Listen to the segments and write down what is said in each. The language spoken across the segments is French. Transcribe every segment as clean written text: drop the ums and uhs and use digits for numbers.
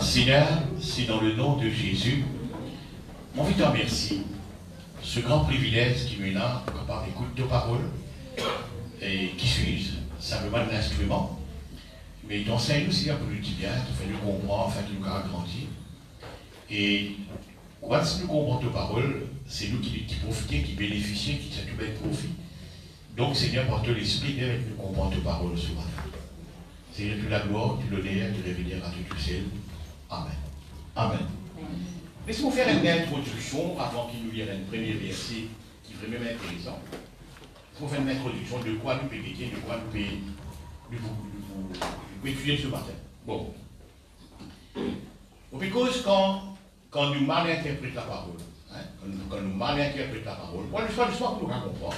Seigneur, c'est dans le nom de Jésus, mon vie te remercie. Ce grand privilège qui me là, capable d'écouter tes paroles, et qui suis-je? Simplement un instrument. Mais t'enseignes aussi un peu l'utilité, tu fais nous comprendre, afin que nous grandir. Et quand nous comprenons tes paroles, c'est nous qui profitons, qui bénéficions, qui sommes tout bien profit. Donc, Seigneur, porte l'esprit, viens avec nous comprendre tes paroles ce matin. Seigneur, tu la gloire, tu l'honneur, tu révéler à Dieu tout seul. Amen. Amen. Laissez-moi faire une introduction avant qu'il nous lise un premier verset qui est vraiment intéressant. Laissez-moi faire une introduction de quoi nous pouvons étudier, de quoi nous pouvons étudier ce matin. Bon. Parce que quand nous mal interprétons la parole, hein, quand nous mal interprétons la parole, moi, le soir pour nous comprendre.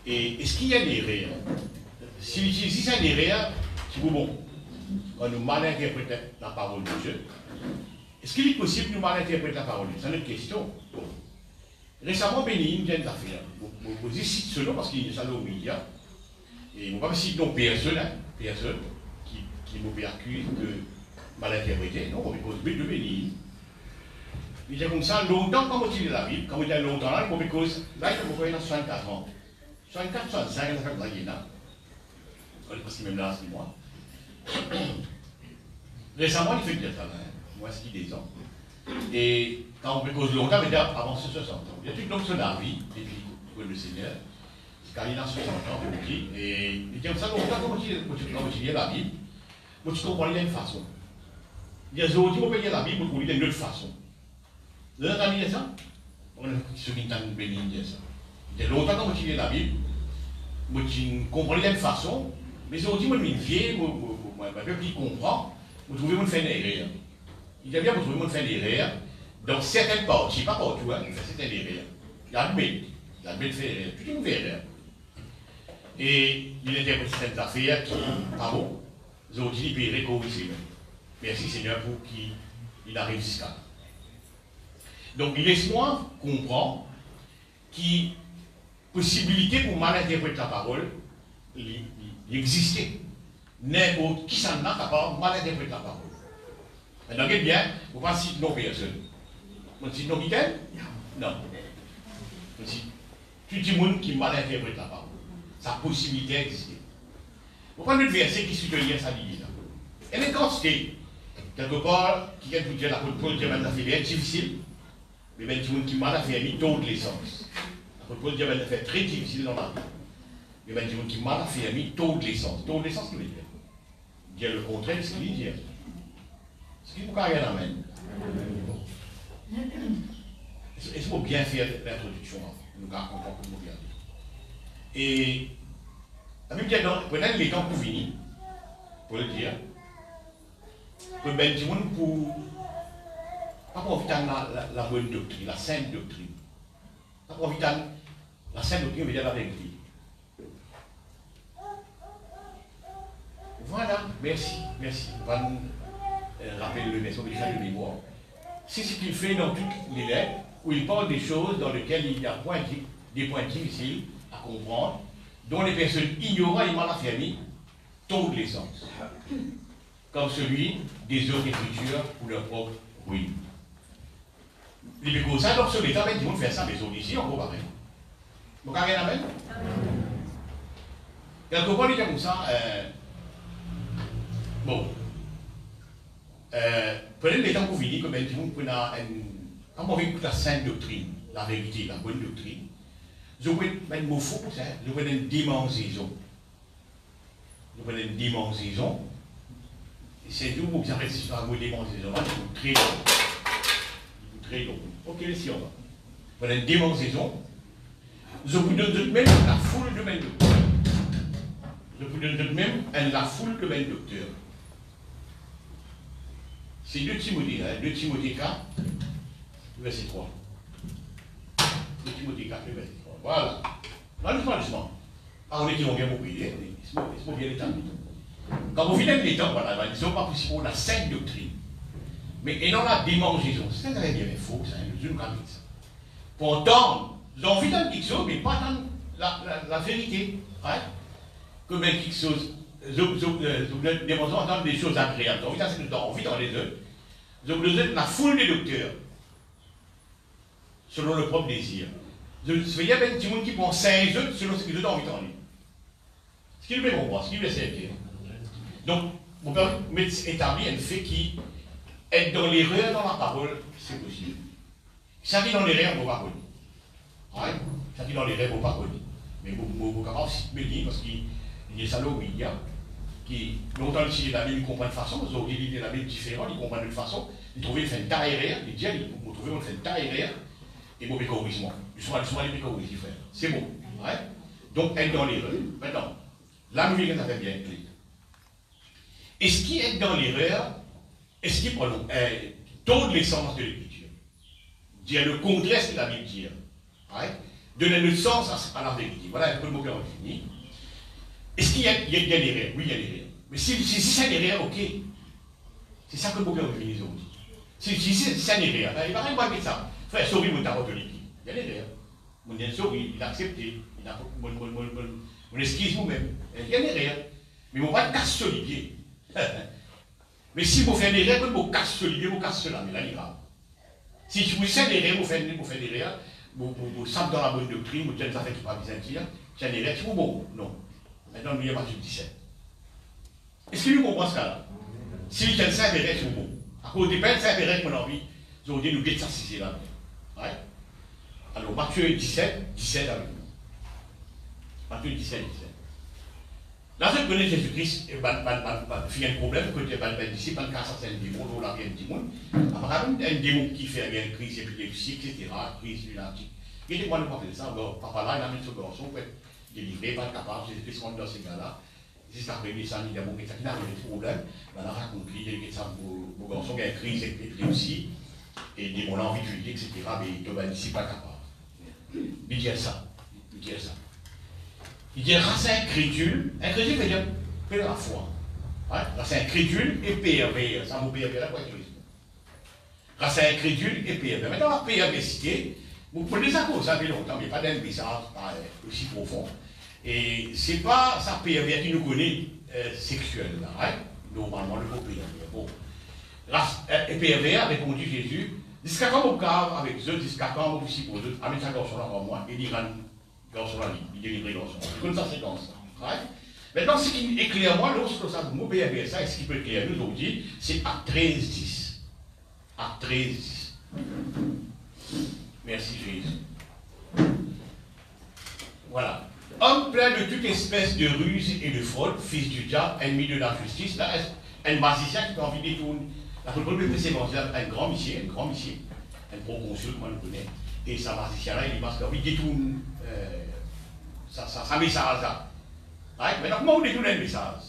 Et est-ce qu'il y a une erreur? Si c'est une erreur, c'est bon. Quand nous mal interprétons la parole de Dieu, est-ce qu'il est possible de nous mal interpréter la parole de Dieu? C'est une question. Bon. Récemment, Béni, il y a une affaire. Vous citez ce nom parce qu'il y a ça au média. Et on ne va pas citer non personne, personne qui nous accuse de mal interpréter. Non, on cause de Béni. Il y a comme ça, longtemps, quand on dit la Bible, quand on dit longtemps là, on cause, là, il faut qu'on ait 64 ans. 64, 65, on a fait la Guéna. Parce qu'il même là, c'est moi. Récemment, il fait dire ça, moi, ce qui des ans. Et quand on cause longtemps, mais avant 60 ans. Il y a tout donc son avis, depuis le Seigneur, car il a 60 ans, et il dit comme ça, longtemps, quand on dit la Bible, moi, tu comprends, il y a une façon. Il y a des autres qui vont lire la Bible, on lit d'une autre façon. Vous avez entendu ça? Ceux qui t'ont béni dire ça. Il y a longtemps, quand on dit la Bible, moi, tu comprends d'une façon, mais ils ont dit, moi, je suis vieille, moi, qui comprend, vous trouvez, vous faites une erreur. Il y a bien, vous trouvez, vous faites une erreur. Dans certaines parties, pas partout, hein, il fait certaines erreurs. Il admet de faire erreur. Tout le monde fait erreur. Et il interprète certaines affaires qui, pas bon, ils ont dit, il peut récorriger. Merci Seigneur pour qu'il arrive jusqu'à là. Donc, laisse-moi comprendre qu'il possibilité pour mal interpréter la parole, il existait. N'importe qui s'en a capable mal interpréter la parole. Maintenant, regardez bien, vous ne pouvez pas citer non personne. Vous citez non Michael? Non. Vous citez tout le monde qui mal interprète la parole. Sa possibilité existait. Vous prenez le verset qui suit le lien, ça dit là. Elle est quantité. Quelque part, qui vient vous dire la Paul dit maintenant c'est bien difficile, mais même tout le monde qui mal a fait mis toutes les sens. La Paul dit maintenant c'est très difficile dans la vie. Mais même tout le monde qui mal a fait mis toutes les sens. Toutes les sens, qui veut dire? Dire le contraire de ce qu'il dit. Ce qui vous carré l'amène. Il faut bien faire l'introduction. Nous allons comprendre comment regarder. Et la Bible dit peut-être les temps pour finir, pour le dire. Pour ben du monde pour pas profiter de la bonne doctrine, la sainte doctrine. Pas profiter de la sainte doctrine, veut dire la vérité. Voilà, merci. On va nous rappeler le message de mémoire. C'est ce qu'il fait dans toutes les lettres, où il parle des choses dans lesquelles il y a des points difficiles à comprendre, dont les personnes ignorantes et mal affermies tombent les sens. Comme celui des autres écritures pour leur propre ruine. Les pécos, ça, donc sur l'État, ils vont faire ça, mais ils ont ici, on va pareil. Vous avez rien à mettre? Quelque part, il y a comme ça, bon, prenez le temps pour finir, comme ils vont prendre quand on écoute la sainte doctrine, la vérité, la bonne doctrine, je vais mettre mot faux pour ça, je vais une démangeaison. Je vais une démangeaison. C'est d'où vous avez réussi à vous démangeaison. C'est très long. Très long. Ok, si on va. Voilà une démangeaison. Je vous donne même la foule de mes docteurs. Je vous donne même la foule de mes docteurs. C'est 2 Timothée, 2 Timothée 4, verset 3. 2 Timothée 4, verset 3. Voilà. Là, doucement. Ah, on est qui vont bien vous prier. Laisse-moi bien l'établir. Quand vous venez de l'état, voilà, ils n'ont pas possible pour la sainte doctrine. Mais et dans la démangeaison, c'est un bien faux, c'est une ça. Pour entendre, ils ont envie d'entendre quelque chose, mais pas entendre la vérité. Hein? Que même quelque chose vous démontrez entendre des choses agréables. Donc, ça, c'est nous envie dans les œufs. Donc, vous êtes la foule des docteurs, selon le propre désir. Il y a des gens qui prennent 5 œufs selon ce qu'ils ont envie d'en lire. Ce qui nous fait comprendre, ce qui nous laisse écrire. Donc, vous pouvez établir un fait qui est dans l'erreur dans la parole, c'est possible. Ça qui est dans l'erreur, vous ne pouvez pas connaître. Ça qui est dans l'erreur, vous ne pouvez pas connaître. Mais vous pouvez aussi me dire, parce qu'il y a des salauds, il y a qui, longtemps, ici, la Bible, ils comprennent de façon, ils ont dit la Bible différente, ils comprennent de façon, ils trouvent une fin de ta erreur, ils disent, ils trouvent une fin de ta erreur, et mauvais corrigement. Ils sont les corriger, frère. C'est bon. Donc, être dans l'erreur. Maintenant, là, nous vivons, ça fait bien clair. Et ce qui est dans l'erreur, est-ce qu'il prend toute l'essence de l'écriture? Dire le contraire de ce que la Bible dit. Donner le sens à la vérité. Voilà un peu le mot qu'on a fini. Est-ce qu'il y a l'erreur? Oui, il y a l'erreur. Mais si c'est une erreur, ok. C'est ça que le mot qu'on a fini aujourd'hui. Si c'est une erreur, il va rien voir avec ça. Frère, souris, mon tarot de l'équipe. Il y a l'erreur. Mon bien souris, il a accepté. Il a mon esquisse vous-même. Il y a l'erreur. Mais on va casser solidier. Mais si vous faites une erreur, vous cassez solidier, vous cassez cela. Mais là, il est grave. Si vous faites une erreur, vous faites une erreur. Vous savez dans la bonne doctrine, vous tenez des affaires qui ne sont pas byzantines, c'est un erreur, c'est bon. Non. Maintenant, nous y a Matthieu 17. Est-ce que nous comprenons ce cas-là? Si nous tenons ça, c'est un erreur, c'est bon. À cause des peines, c'est un erreur qu'on a envie. Nous avons dit, nous guettons ça, c'est là. Alors, Matthieu 17, 17 avec nous. Matthieu 17, 17. Là, je connais Jésus-Christ, il y a un problème, que tu as disciple, il y a un démon, il y a un démon. Apparemment, il y a un démon qui fait une crise épileptique, etc., crise lunatique. Il y a des mois de faire ça, papa là, il a mis ce garçon, il est délivré, pas capable, Jésus-Christ rentre dans ces gars-là. Juste après, il y a un démon qui n'a pas de problème, il a raconté, il y a un garçon qui a une crise épileptique, et le démon a envie de lui dire, etc., mais il est disciple, pas capable. Il dit ça. Il dit race incrédule. Incrédule veut dire que la foi. Race incrédule et pervers. Ça vous pervers là, quoi, race incrédule et pervers. Maintenant, la perversité, vous prenez ça comme ça fait longtemps, mais pas d'un message aussi profond. Et c'est pas sa pervers qui nous connaît sexuelle, là. Normalement, le mot pervers. Bon. Race et pervers, a répondu Jésus, jusqu'à quand vous cave avec eux, jusqu'à quand vous supposez, avec sa garçon là en moi, et il garçon là, il délivre garçon. Comme ça, c'est comme ça. Maintenant, ce qui éclaire moi, lorsque ça vous m'obéit ça, et ce qui peut éclairer nous aujourd'hui, c'est à 13-10. À 13-10. Merci Jésus. Voilà. Homme plein de toute espèce de ruse et de fraude, fils du diable, ennemi de la justice, là, un magicien qui a envie de détourner. La football peut c'est un grand monsieur, un proconsul, comme on le connaît, et sa magicien là, il pense qu'il détourne sa message là. Maintenant, comment vous détournez le message?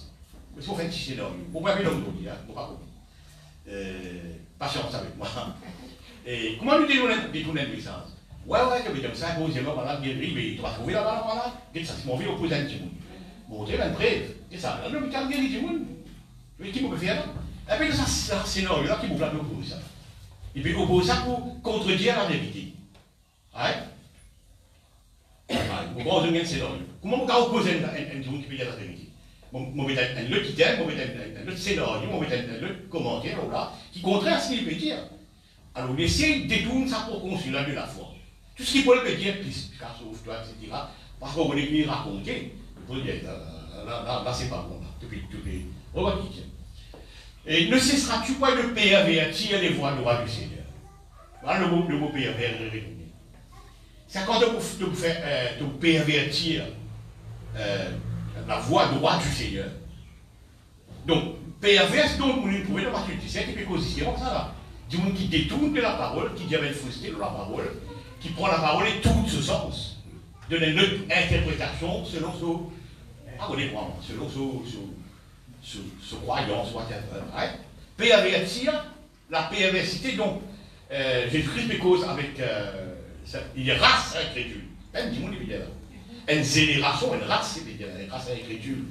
Parce qu'on fait un petit scénario. Vous pouvez l'homme aujourd'hui, vous ne patience avec moi. Et comment nous détourner le message? Ouais, je vais dire ça, posez-moi, voilà, guéri, mais tu vas trouver là-bas, voilà. Qu'est-ce que ça, c'est mon vie opposé à un petit monde. Bon, tu as une preuve. C'est ça, l'hôpital guéri du monde. Qui peut faire là? Et puis, c'est un scénario là qui vous plaît pour ça. Et puis, oppose ça pour contredire la vérité. Vous comprenez un scénario. Comment vous pouvez opposer un monde qui peut dire la vérité? Vous mettez un autre item, vous mettez un autre scénario, vous mettez un autre commentaire là, qui contraire à ce qu'il peut dire. Alors, laissez détourner ça pour consulat de la foi. Tout ce qu'il peut dire, plus, car sauf toi, etc. Parce qu'on voulait lui raconter, vous pouvez dire, là, c'est pas bon, là, depuis, regarde qui tient. Et ne cesseras-tu pas de pervertir les voies droites du Seigneur? Voilà le mot pervertir. C'est quand tu pervertir la voie droite du Seigneur. Donc, perverse, donc, vous pouvez le Matthieu 17, qui peut causer comme ça là. Du monde qui détourne de la parole, qui dit avec frustré de la parole, qui prend la parole et tout ce sens, donne une autre interprétation selon ce croyance, whatever. Pervertir, la perversité, donc, Jésus-Christ cause avec, il y a race incrédule. Même du monde, il y a une génération, une race, une race incrédule.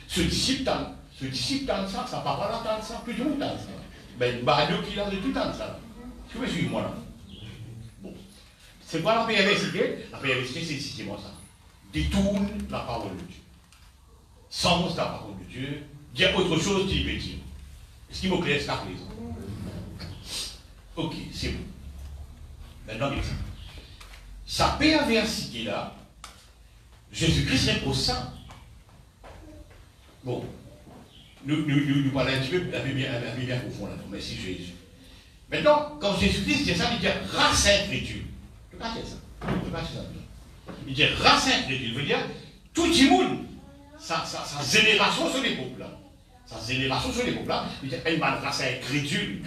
Ce disciple dans ça, ça parle là dans ça, plus du monde dans ça. Ben, Bardo qui a de tout dans ça. Tu me suis moi là. Bon. C'est quoi la perversité? La perversité, c'est justement ça. Détourne la parole de Dieu. sens de la parole de Dieu, dire autre chose qu'il veut dire. Est-ce qu'il me plaît, c'est la raison? Ok, c'est bon. Maintenant, sa perversité-là, Jésus-Christ repose ça. Bon, nous parlons un petit peu, un peu bien profond là-dedans. Merci Jésus. Maintenant, quand Jésus-Christ dit ça, il dit race incrédule. Je ne peux pas dire ça. Il dit race incrédule. Il veut dire tout le monde, sa génération sur les peuples là. Sa génération sur les peuples là, il dit une race incrédule.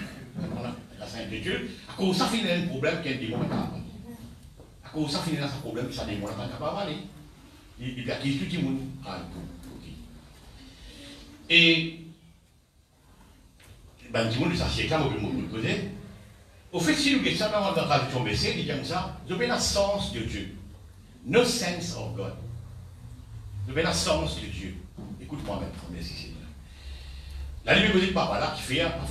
Race incrédule. À cause de ça, il y a un problème qui est un démon. À cause de ça, il y a un problème qui est un démon qui n'est pas capable d'aller. Il perquise tout le monde. Ah, ok. Et ben, tout le monde, ça c'est clair, on peut me poser. Au fait, si nous avons ça dans la traduction BC, il dit comme ça, vous avez la sens de Dieu. No sense of God. Vous avez la sens de Dieu. Écoute-moi maintenant, merci Seigneur. La Bible dit papa là, qui fait pas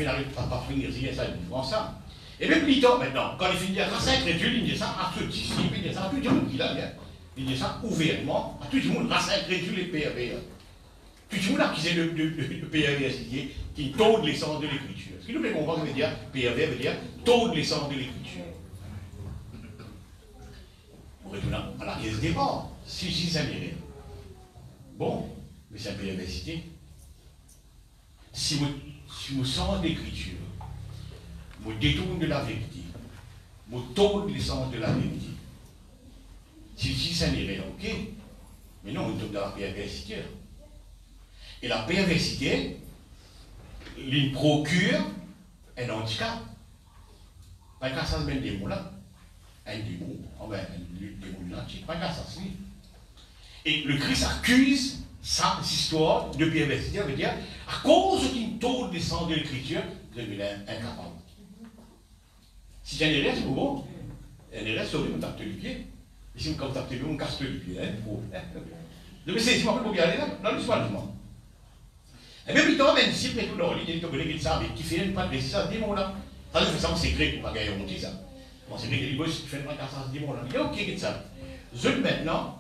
finir ça, il dit ça. Et même plus tard maintenant, quand il finit de dire race incrédule, il dit ça à tout disciple, il dit ça à tout le monde qui l'a bien. Il dit ça ouvertement à tout le monde, race incrédule et pervers. Tout le monde a accusé le pervers, qui tord l'essence de l'écriture. Ce qui nous fait comprendre, veut dire, pervers veut dire tord l'essence de l'écriture. Pour retourner à la pièce des départ, si ça m'irait. Bon, mais c'est une perversité. Si vous sens l'écriture, vous détourne de la vérité, vous tord l'essence de la vérité. Si ça m'irait, ok. Mais non, on tombe dans la perversité. Et la perversité, il procure un handicap. Pas qu'à ça se met des mots là. Un démon, enfin, un démon antique. Pas qu'à ça se met. Et le Christ accuse cette histoire de perversité, veut dire, à cause d'une taux de sang de l'écriture, vous êtes incapable. Si j'ai un erreur, c'est bon. Un erreur, c'est on tape le pied. Et si on tape le pied, on casse le pied. Donc c'est pour bien aller là, dans le soignement. Et même plutôt, même si tout dans l'île, il y a des gens qui font pas de ça, dis-moi là. Ça, c'est ça, c'est secret pour pas gagner mon petit ça. Bon, c'est vrai que les boss qui font pas de ça, dis-moi là. Il y a ok, ça. Je maintenant,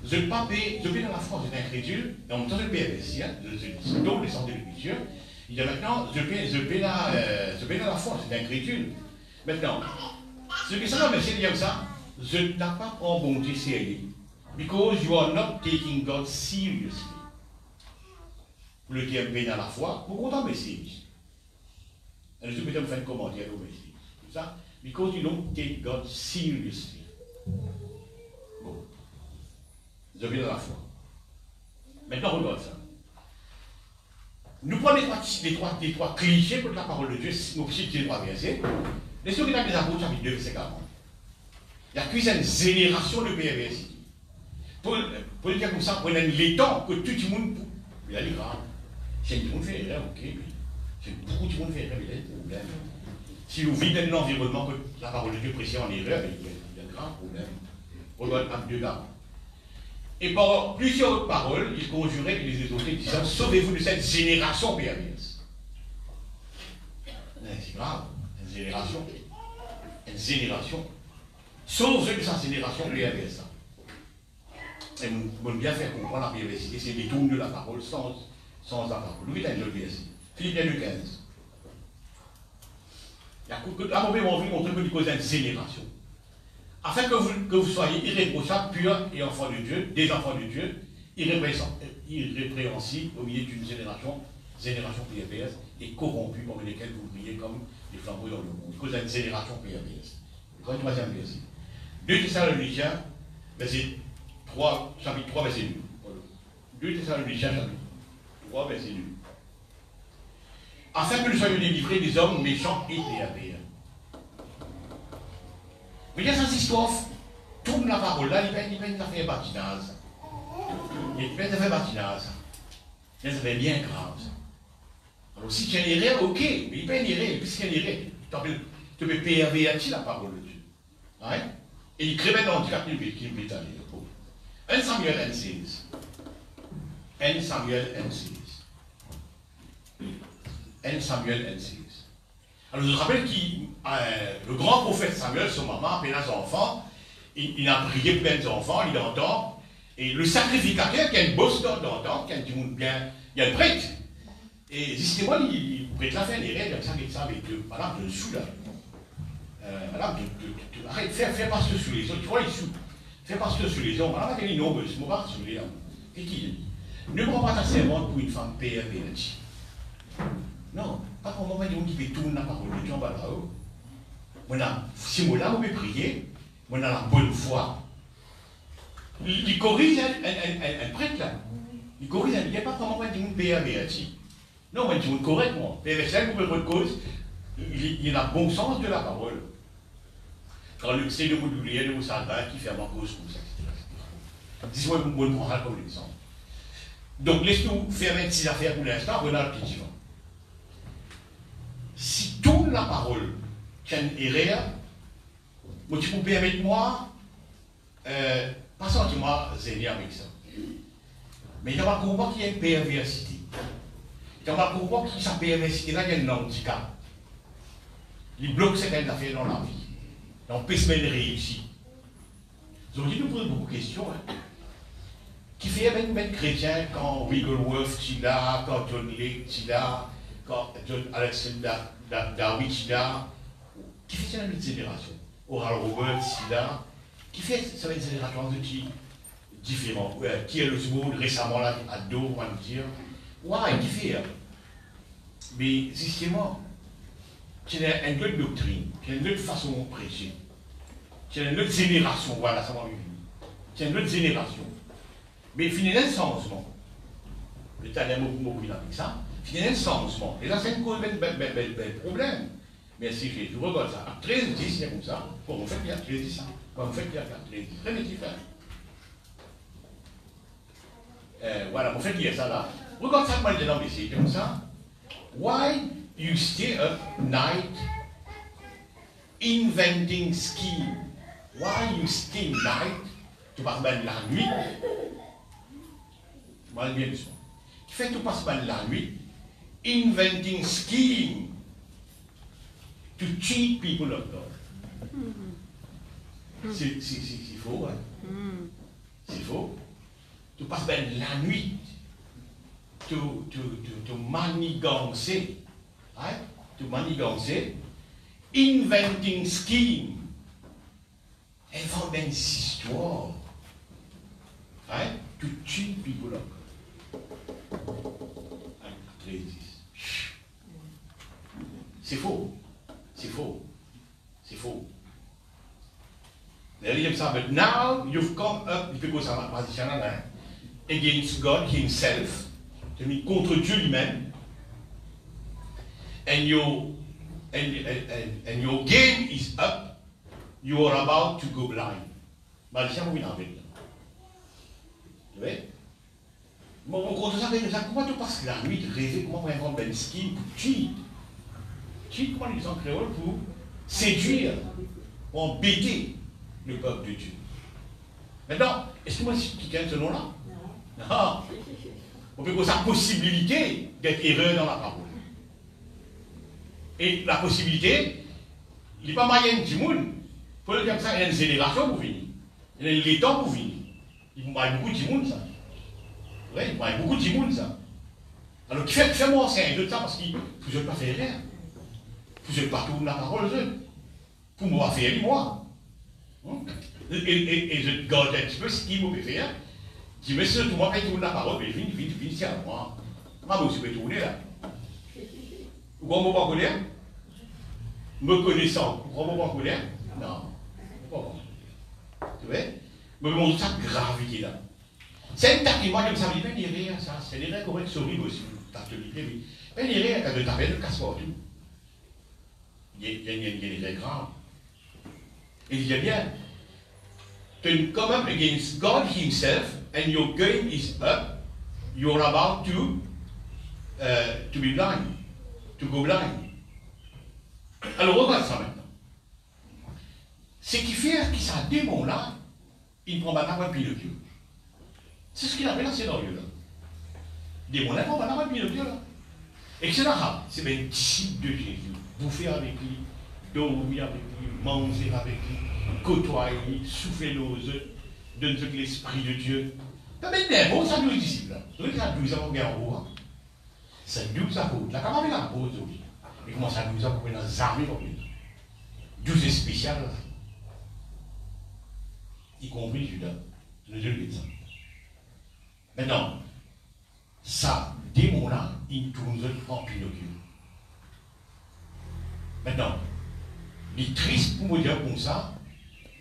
je ne pas payer, je paye dans la France, c'est incrédule, et en même temps, je paye avec si, je donne les centres de l'écriture. Il y a maintenant, je paye dans la France, c'est incrédule. Maintenant, ce qui ça, mais c'est comme ça, je ne t'ai pas en bonté sérieux. Because you are not taking God seriously. Pour le dire bien dans la foi, pour qu'on message. Et je peux te faire un commentaire au message. C'est ça? Because you don't take God seriously. Bon. Je viens dans la foi. Maintenant, regarde ça. Nous prenons les trois clichés pour la parole de Dieu, nous citons les trois versets. Les ceux qui ont des apôtres, chapitre 2, verset 40. Il y a qu'une génération de perversité. Pour dire comme ça, prenez les temps que tout le monde. Il a dit grave. Si tout le monde fait erreur, ok, mais si beaucoup de monde fait erreur, il y a des problèmes. Si vous vivez dans un environnement que la parole de Dieu prêche en erreur, il y a de graves problèmes. On doit être Dieu là. Et par plusieurs autres paroles, il conjurait les autorités disant sauvez-vous de cette génération perverse. C'est grave, une génération. Une génération. Sauvez de sa génération perverse. Et nous devons bien faire comprendre la perversité, c'est des tours de la parole sans la parole. Nous avons une autre verset. Philippiens 2,15. À mon moment, on montrer que nous causons une génération. Afin que vous soyez irréprochables, purs et enfants de Dieu, des enfants de Dieu, irrépréhensibles au milieu d'une génération perverse et corrompue parmi lesquelles vous brillez comme des flambeaux dans le monde. Cause d'une génération perverse. C'est le troisième verset. 2 Thessaloniciens, chapitre 3, verset 2. 2 Thessaloniciens, chapitre 3, verset 2. Afin que nous soyons délivrés des hommes méchants et pervers. Vous voyez, cette histoire tourne la parole là, il peine à faire patinage. Il peine à faire patinage. Mais ça fait bien grave. Alors si tu as une erreur, ok, mais il peine une erreur, puisqu'il y a une erreur, tu peux pervertir la parole de Dieu. Ouais? Et il crée dans le handicap qui est allé. 1 Samuel 16. 1 Samuel 16. 1 Samuel 16. Alors je me rappelle que le grand prophète Samuel, son maman, appelait ses enfants, il a prié plein d'enfants, il entend, Et le sacrificateur, qui a une bosse d'entente, qui a un petit monde bien, il y a le prêtre. Et justement, il prête la fin, il rêve comme ça avec Dieu. Madame, je le sous là. Madame, arrête, fais pas ce sous les autres, tu vois, il sous. Fais pas ce sous les autres. Madame, elle est nombreuse, je ne pas sous les hommes. Et qui dit? Ne prends pas ta servante pour une femme PRP. Non, pas pour un moment qui fait tourner la parole de Dieu en bas là-haut. Si moi là, on peut prier, on a la bonne foi. Il corrige un prêtre là. Il corrige un, il n'y a pas pour un moment qui fait PRP. Non, moi, je dis correctement. Mais avec ça, vous pouvez cause, il y a un bon sens de la parole. Quand c'est le mot d'oublier, le mot salva qui fait un cause comme ça, etc. Dis-moi, vous me prendrez comme exemple. Donc, laisse-nous faire 26 affaires pour l'instant, on a le petit vent. Si toute la parole tient erreur, moi, tu peux permettre moi, pas sentiment zélé avec ça. Mais il y a un combat qui est une perversité. Il y a un combat qui s'appelle perversité, là, il y a un handicap. Il bloque certaines affaires dans la vie. Et on peut se mettre réussi. Donc, il nous pose beaucoup de questions. Hein. Qui fait avec chrétien quand Wigglesworth est là, quand John Lake est là, quand John Alexander Darwin est là, qui fait ça dans une génération. Oral Roberts est là, qui fait ça dans une génération de qui différents. Qui est le monde récemment là, à dos, on va dire. Ouais, qui fait. Mais justement, c'est une autre doctrine, c'est une autre façon de prêcher. C'est une autre génération, voilà, ça m'a vu. C'est une autre génération. Mais il finit un changement. Le talent mobile avec ça. Il finit un changement. Et là, c'est une cause de problème. Merci Jésus. Regarde ça. 13, 10, c'est comme ça. Comment on fait bien 13, 10. Comment on fait bien 13, 10. Très bien différent. Voilà, on fait bien ça là. Regarde ça, moi, je l'ai c'est comme ça. Why you stay up night inventing scheme? Why you stay night? Tu passes mal la nuit. Mal bien ça. Tu fais tu passes mal la nuit. Inventing scheme to cheat people of God. C'est faux, hein? C'est faux. Tu passes mal la nuit. Tu manigancer. Right? To manigancer. Inventing scheme. Invente des histoires. Right? To cheat people up. C'est faux. C'est faux. C'est faux. But now you've come up, because against God Himself, contre Dieu lui-même, and your game is up, you are about to go blind. Vous voyez? Bon, contre ça, comment tu passes la nuit de rêver, comment on invente un ski pour cheat? Cheat, comment ils disent en créole, pour séduire, pour embêter le peuple de Dieu. Maintenant, est-ce que moi, qui gagne ce nom-là? Non. On peut poser la possibilité d'être erreur dans la parole. Et la possibilité, il n'est pas moyen du monde. Pour le dire comme ça, il y a une génération pour venir. Il y a les temps pour venir. Il y a beaucoup de monde, ça. Oui, il y a beaucoup de monde, ça. Alors, fais-moi enseigner de ça parce qu'il ne faut pas faire rien. Il ne faut pas tourner la parole, pour moi faire, moi. Et je garde un petit peu ce qu'il m'a fait. Je dis, mais si tout le monde tourne la parole, mais viens, c'est à moi. Moi, je peux tourner là. Vous ne pas connaître? Me connaissant, vous ne pas connaître? Non. Tu vois? Mais mon ça gravité là. C'est un tas qui m'a comme ça, mais il n'y a rien, ça. C'est des règles correctes, souris aussi. T'as te l'idée, mais il n'y a rien, quand tu t'appelles le casse-partout. Il y a des règles graves. Et il dit bien, to come up against God Himself, and your game is up, you're about to be blind, to go blind. Alors regarde ça maintenant. Ce qui fait que ça démon là, il ne prend pas la Pinocchio. C'est ce qu'il appelle un scénario là. Démon là, il ne prend pas la Pinocchio là. Et c'est là, c'est un disciple de Jésus. Bouffer avec lui, dormir avec lui, manger avec lui, côtoyer, souffler nos œufs, donne ce que l'Esprit de Dieu. Quand même, l'impôt, ça nous est disciple. Vous voyez, ça nous a combien en haut? Ça nous a combien? La camarade a posé aujourd'hui. Et comment ça nous a combien dans les armées combien? 12 spéciales, y compris Judas, le Dieu de médecin. Maintenant, ça, démon-là, il tourne en Pinocchio. Maintenant, il est triste pour me dire comme ça,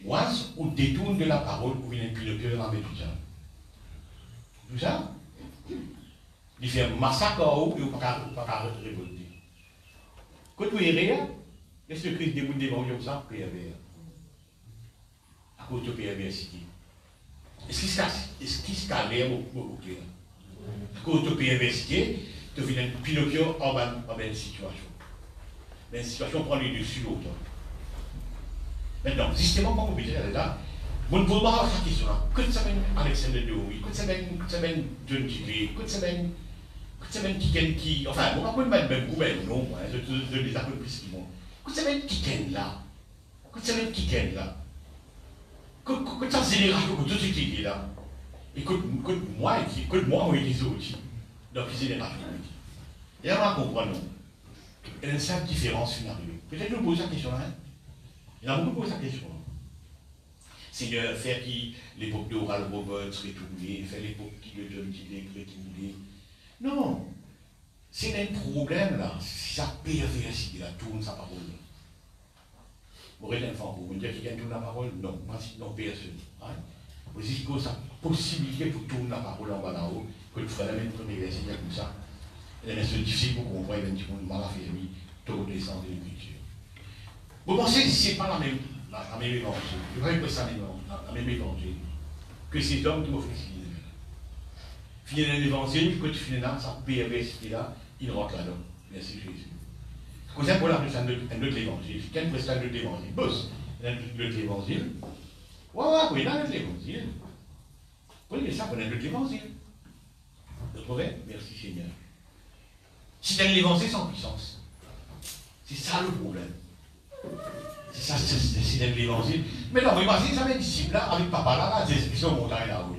once on détourne de la parole ou il y a un Pinocchio dans la médecine. Tout ça, il fait un massacre en haut et on ne peut pas révolter. Quand vous irez, est-ce que Christ déboule des comme ça, PRBR? À cause de PRBR cité. Est-ce qu'il se calme au clair? À cause de PRBR cité, tu fais un Pinocchio en belle situation. Mais la situation prend les dessus l'autre. Maintenant, justement, quand vous mettez là, vous ne pouvez pas avoir cette question-là. Que de semaine Alexandre de Houy, que de semaine John Gillet, que de semaine qui. Enfin, on va pas mettre même vous, même non, je les appelle plus qu'ils vont. Que de semaine qui là. Que de semaine qui là. Que de cette génération, que tout ce qui est là. Et que moi, on est des autres. Donc, les générations. Et là, on va comprendre. Il y a une simple différence finale. Peut-être nous poser la question là. Il y en a beaucoup posé la question. Seigneur, faire qui l'époque d'Oral Roberts retourner, faire l'époque de John Gillet retourner. Non. C'est un problème là. Si ça perverse, il a tourne sa parole. Vous aurez l'infant pour vous dire qu'il tourne la parole? Non. Non, personne. Vous dites que ça possibilité pour tourner la parole en bas d'en haut, que le frère la même première verset comme ça. Et là, c'est difficile pour comprendre, il y a un mal affermi, tôt descend de l'écriture. Vous pensez que ce n'est pas la même évangile, je crois que c'est la même évangile, que ces hommes qui m'ont fait finir dans l'évangile, quand tu finis là, ça perversité là, il rentre là-dedans. Merci Jésus. Comme ça, pour la plus un autre évangile, quand il reste un autre évangile, bosse, un autre évangile, oui, dans l'autre évangile. Vous voyez ça, on a un autre évangile. Vous trouvez? Merci Seigneur. Si dans l'évangile sans puissance, c'est ça le problème. C'est ça, c'est dans l'évangile. Mais non, vous imaginez, ça met disciple là, avec papa là, ils sont montés là-haut.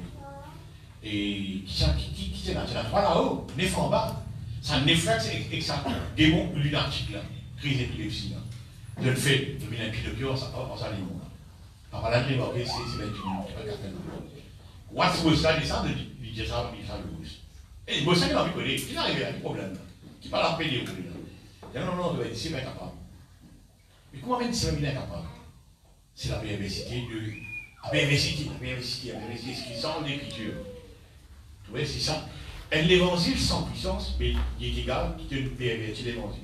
Et qui c'est là? C'est la trois là-haut, neuf en bas. Ça néflexe et ça démon lunatique là, crise d'épilepsie là. De le fait, de venir un Pinocchio, en s'animant là. Papa là, je l'ai marqué, c'est 21 minutes, c'est pas certain. What's was ça, descend, il dit ça, il dit ça le boost. Et le ça, il a envie de connaître, il est arrivé là, quel problème là? Qui parle à pédé au bout là. Non, tu vas être si bien capable. Mais comment même si c'est incapable? C'est la perversité de. La perversité, ce qui sort de l'écriture. Tu vois, c'est ça. Et l'évangile sans puissance, mais il est égal qui te pervertit l'évangile.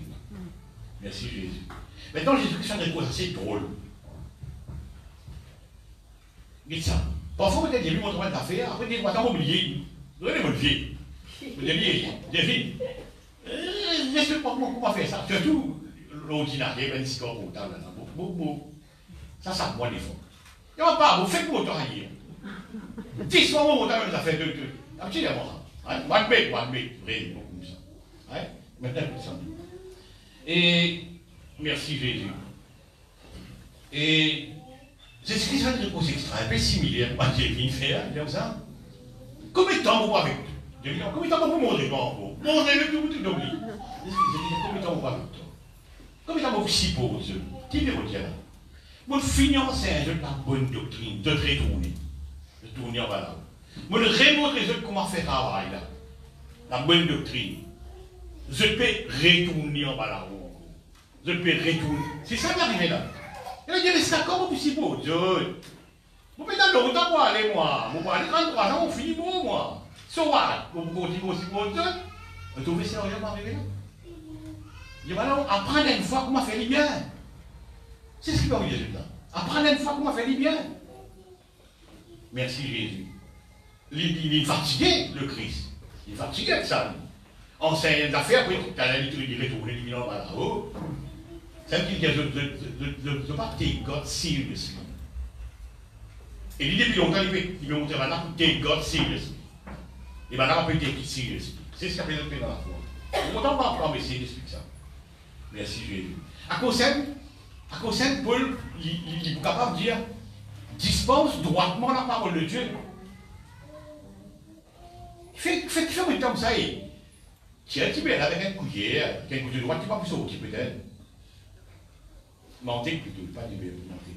Merci Jésus. Maintenant, Jésus-Christ fait des choses assez drôles. Dites ça. Parfois, peut-être, il y a eu mon travail d'affaires, après, il y a des oublié. Vous avez votre vie. Vous avez des vies. Laissez comment faire ça. Surtout, l'ordinateur, ben, si on là, ça, moi, des fois. Il n'y a pas, vous faites votre travail. 10 fois, mon travail, ça fait 2. Absolument. One bit, vraiment comme ça. Maintenant, ça. Et merci Jésus. Et c'est ce qui sont des choses extra, un peu similaires. Moi, j'ai vu faire, comme ça. Combien de temps vous avec toi? Combien de temps vous manger pas encore? Mangez le plus tout d'oubli. Combien de temps vous avec toi? Combien de temps vous suppose? Qui le retient là? Vous financez un jeu de la bonne doctrine, de retourner. De tourner en bas. Vous remontrez les autres comment faire travail là. La bonne doctrine. Je peux retourner en bas là-haut. Je peux retourner. C'est ça qui arrive là. Et là, il dit, mais c'est comment vous suppose? Vous pouvez dans longtemps pour aller, moi. Vous pouvez aller 33 ans, vous finissez pour moi. So what? Vous continuez aussi pour Dieu. Vous trouvez ça sérieusement arrivé là? Il dit, voilà, apprendre une fois comment faire les bien. C'est ce qu'il va vous dire là. Apprendre une fois comment faire les bien. Merci Jésus. Il est fatigué, le Christ. Il est fatigué avec ça. Enseigne des affaires, puis tu as l'habitude de retourner les millions là-haut. C'est qu'il dit, je ne pas take God seriously. Et il dit depuis longtemps, il veut montrer maintenant pour take God seriously. Et maintenant, on peut take it seriously. C'est ce qu'il a présenté dans la foi. Autant on va apprendre, mais c'est d'expliquer ça. Merci Jésus. À cause de Paul, il est capable de dire, dispense droitement la parole de Dieu. Fais comme ça et tiens un petit peu avec un couillet, avec un coup de droite, tu vas plus sortir peut-être. Monter plutôt, pas du monter.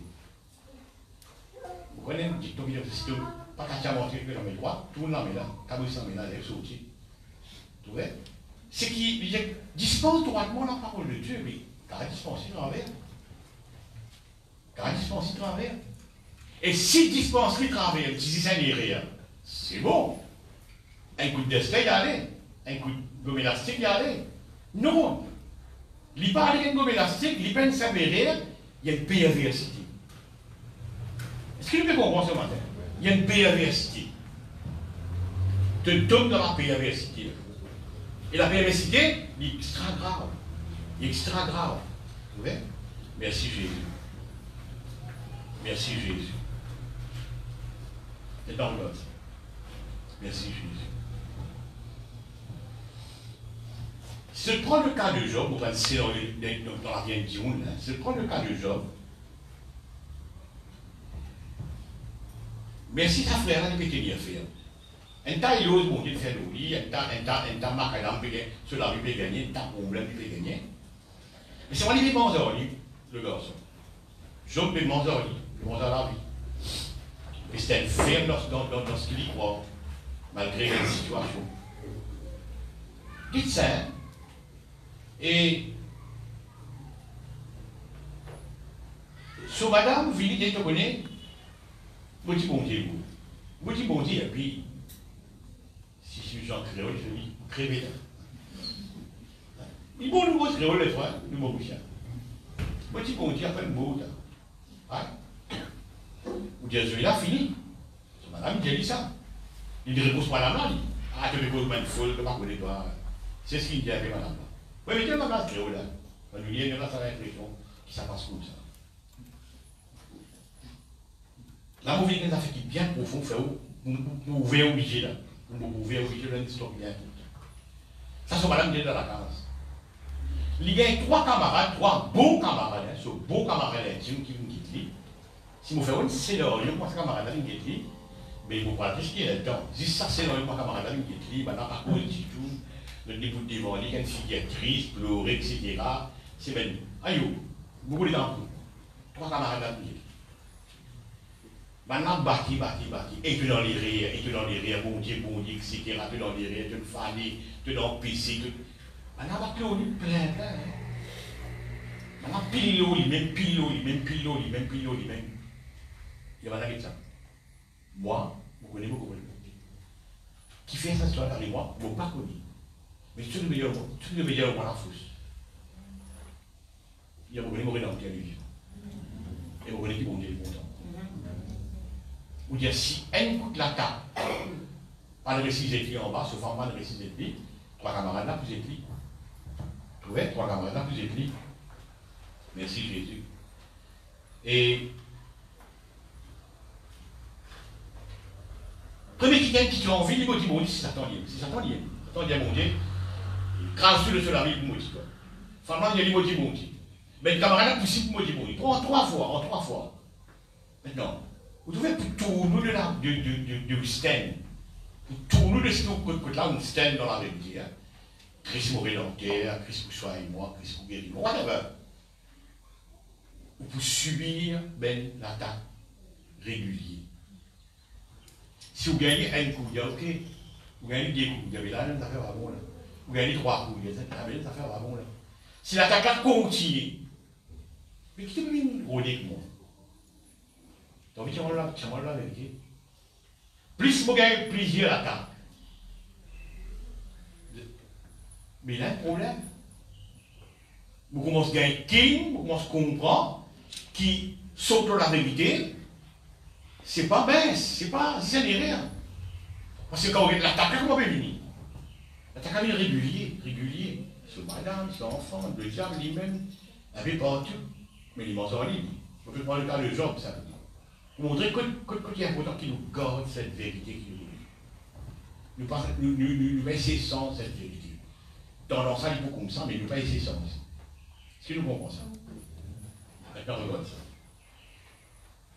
Vous connaissez un petit peu, si tu pas qu'à monter que dans mes droits, tout le monde là, quand vous s'en là, elle est sortie. Tu vois? C'est qui dispense droitement la parole de Dieu, mais quand il dispense, il travers. Quand il dispense, il travers. Et si dispense, il travers, si ça n'est rien, c'est bon. Un coup de destin, il y allait. Un coup de gomme élastique, il y allait. Non. Il parle d'un gomme élastique, il peine s'avérer, il y a une perversité. Est-ce que vous pouvez comprendre ce matin? Il y a une perversité. Te donne dans la perversité. Et la perversité, il est extra grave. Il est extra grave. Vous voyez? Merci Jésus. Merci Jésus. Et dans l'autre. Merci Jésus. Si je prends le cas de Job, on va le dans la vieille Dioun, si je prends le cas de Job, merci ta frère, elle peut tenir faire. Un tas, il ose monter de faire le lit, un tas, macadam, cela lui peut gagner, un tas, problème, il peut gagner. Mais c'est moi qui vais manger le garçon. Job peut manger la vie. Et c'est un ferme dans ce qu'il y croit, malgré la situation. Dites ça, hein? Et sur madame, Vili, tu te connais, moi je dis bon Dieu, moi je dis bon Dieu, et puis, si je suis Jean créole, je dis crévé. Il bon nouveau créole, les frères, nous m'en bouchons. Moi je dis bon Dieu, après le mot, ou dire celui-là, fini. Sur madame, il dit ça. Il dit repose madame là, il dit, ah, tu me poses une folle, tu ne connais pas. C'est ce qu'il dit avec madame là. Oui, mais quelle madame créole là? On lui dit, il y a l'impression que ça passe comme ça. La mauvaise des affaires qui est bien profond, vous pouvez obliger là. Vous pouvez obliger là une histoire bien. Ça, c'est madame qui est dans la case. Il y a trois camarades, trois bons camarades, ce beau camarade intime qui me quitte. Si vous faites un scénario, moi, ce camarade là, il me quitte, mais vous ne parlez pas de ce qu'il y a dedans. Si ça, scénario, moi, camarade là, il me quitte, maintenant, par contre, il dit tout. Le début de devant, il y a une fille qui est triste, pleurer, etc. C'est bien. Aïe, vous voulez dans tout. Trois camarades là, maintenant, bâti. Et tu dans les rires, bon Dieu, etc. Tu dans les rires, tu fanny, tu dans le PC. Maintenant, bâti, on est plein. Maintenant, pilo, même. Il y a maintenant ça. Moi, vous connaissez beaucoup. Qui fait ça sur la moi, vous ne pas connu. Mais tout le meilleur, moi, la fausse. Il y a beaucoup de morts dans le télévision. Et vous connaissez qui vont dire content. Ou dire si un coup de la table, pas de récit écrit en bas, sauf en bas de récit écrit, trois camarades là plus écrit. Vous trouvez? Trois camarades là plus écrit. Merci Jésus. Et premier qui a envie, il me dit bon, c'est Satan lié. C'est Satan lié. Satan dit mon Dieu. Grâce sur le seul ami pour moi. Finalement, il y a l'immobilier bon Dieu. Mais le camarade a poussé pour moi bon Dieu. En trois fois. Maintenant, vous devez pour tourner de stand. Pour tourner de ce côté là, on stand dans la vérité. Christ mourir dans la terre, Christ pour soigner moi, Christ pour guérir moi. Whatever. Ou pour subir l'attaque régulière. Si vous gagnez un coup, vous dites ok, vous gagnez deux coups, vous avez là, ça fait vraiment là. Vous gagnez trois coups, ça fait vraiment là. Si l'attaque continue, mais qui te met une rôder que moi? T'as envie de dire la vérité? Plus vous gagnez plusieurs attaques. Mais il y a un problème. Vous commencez à gagner king, vous commencez à comprendre qui saute la vérité. C'est pas baisse, c'est pas, ça n'est rien. Parce que quand on l'attaque, comment on peut venir? L'attaque est régulier. Sur madame, sur enfant, le diable lui-même, avait partout. Mais il mange en ligne. On peut prendre le cas de Job, ça veut dire. Pour montrer qu'il y a important qu'il nous garde cette vérité qui nous nous laisser sans cette vérité. Dans l'ensemble, il faut comme ça, mais nous pas laisser sans. Est-ce que nous comprenons ça? Maintenant, regarde ça.